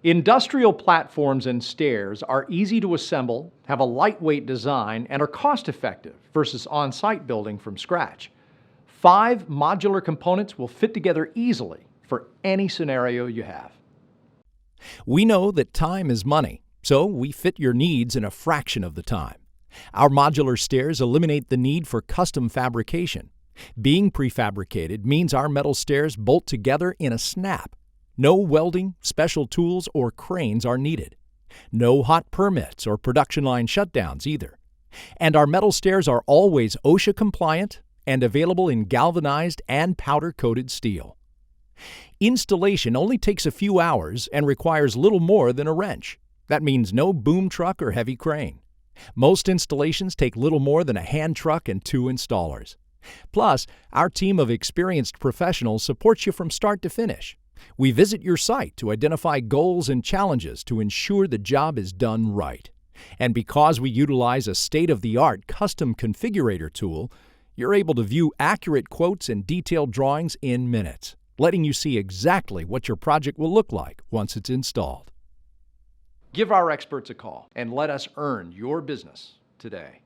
Industrial platforms and stairs are easy to assemble, have a lightweight design, and are cost-effective versus on-site building from scratch. 5 modular components will fit together easily for any scenario you have. We know that time is money, so we fit your needs in a fraction of the time. Our modular stairs eliminate the need for custom fabrication. Being prefabricated means our metal stairs bolt together in a snap. No welding, special tools, or cranes are needed. No hot permits or production line shutdowns either. And our metal stairs are always OSHA compliant and available in galvanized and powder-coated steel. Installation only takes a few hours and requires little more than a wrench. That means no boom truck or heavy crane. Most installations take little more than a hand truck and 2 installers. Plus, our team of experienced professionals supports you from start to finish. We visit your site to identify goals and challenges to ensure the job is done right. And because we utilize a state-of-the-art custom configurator tool, you're able to view accurate quotes and detailed drawings in minutes, letting you see exactly what your project will look like once it's installed. Give our experts a call and let us earn your business today.